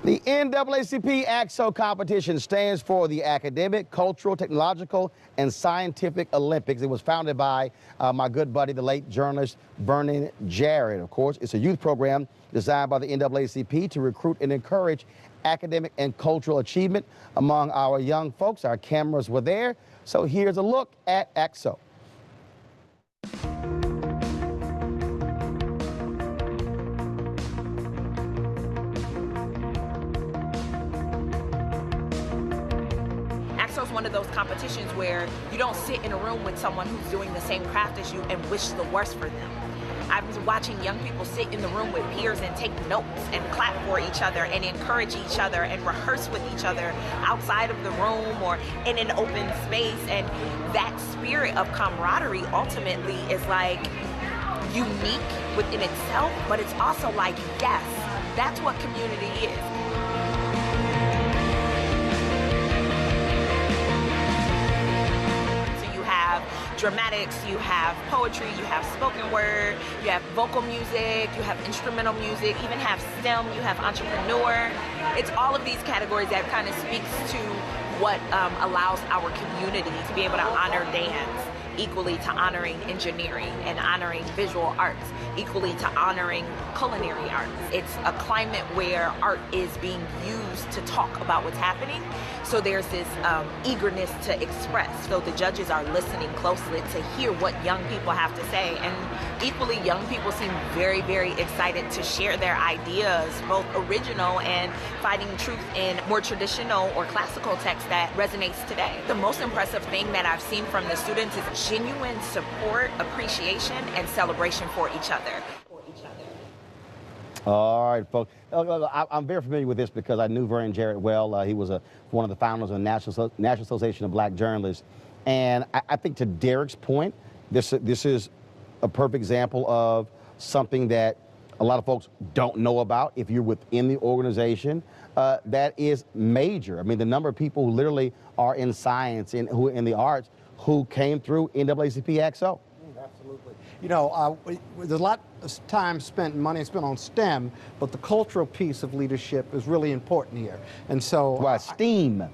The NAACP ACT-SO competition stands for the Academic, Cultural, Technological, and Scientific Olympics. It was founded by my good buddy, the late journalist Vernon Jarrett. Of course, it's a youth program designed by the NAACP to recruit and encourage academic and cultural achievement among our young folks. Our cameras were there, so here's a look at ACT-SO. ACT-SO is one of those competitions where you don't sit in a room with someone who's doing the same craft as you and wish the worst for them. I was watching young people sit in the room with peers and take notes and clap for each other and encourage each other and rehearse with each other outside of the room or in an open space. And that spirit of camaraderie ultimately is like unique within itself, but it's also like, yes, that's what community is. Dramatics, you have poetry, you have spoken word, you have vocal music, you have instrumental music, even have STEM, you have entrepreneur. It's all of these categories that kind of speaks to what allows our community to be able to honor dance, equally to honoring engineering and honoring visual arts, equally to honoring culinary arts. It's a climate where art is being used to talk about what's happening. So there's this eagerness to express. So the judges are listening closely to hear what young people have to say. And equally, young people seem very, very excited to share their ideas, both original and finding truth in more traditional or classical text that resonates today. The most impressive thing that I've seen from the students is genuine support, appreciation, and celebration for each other. All right, folks. I'm very familiar with this because I knew Vernon Jarrett well. He was one of the founders of the National Association of Black Journalists. And I think to Derek's point, this is a perfect example of something that a lot of folks don't know about if you're within the organization. That is major. I mean, the number of people who literally are in science and who are in the arts who came through NAACP ACT-SO. Absolutely. You know, there's a lot of time spent, money spent on STEM, but the cultural piece of leadership is really important here. And so... Well, STEAM.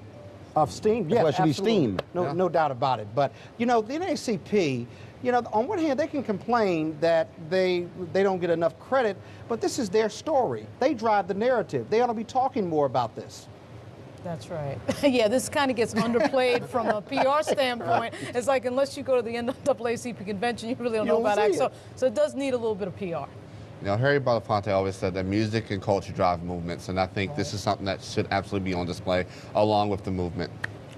Of STEAM, yes, well, it should absolutely. be STEAM. No doubt about it. But, you know, the NAACP, you know, on one hand, they can complain that they don't get enough credit, but this is their story. They drive the narrative. They ought to be talking more about this. That's right. Yeah, this kind of gets underplayed from a PR standpoint. It's like, unless you go to the NAACP convention, you really don't know about ACT-SO. So it does need a little bit of PR. You know, Harry Belafonte always said that music and culture drive movements, and I think this is something that should absolutely be on display along with the movement.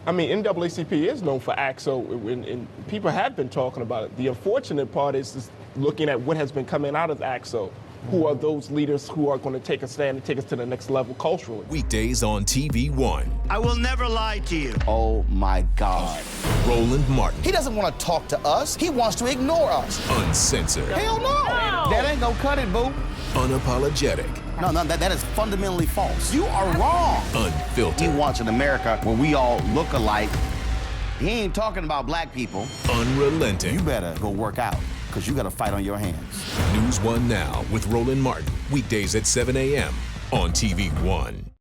I mean, NAACP is known for ACT-SO, and people have been talking about it. The unfortunate part is looking at what has been coming out of ACT-SO. Who are those leaders who are going to take a stand and take us to the next level culturally? Weekdays on TV One. I will never lie to you. Oh my God. Roland Martin. He doesn't want to talk to us. He wants to ignore us. Uncensored. Hell no. That ain't gonna cut it, boo. Unapologetic. No, that is fundamentally false. You are wrong. Unfiltered. He wants an America where we all look alike. He ain't talking about black people. Unrelenting. You better go work out, because you got a fight on your hands. NewsOne Now with Roland Martin. Weekdays at 7 a.m. on TV One.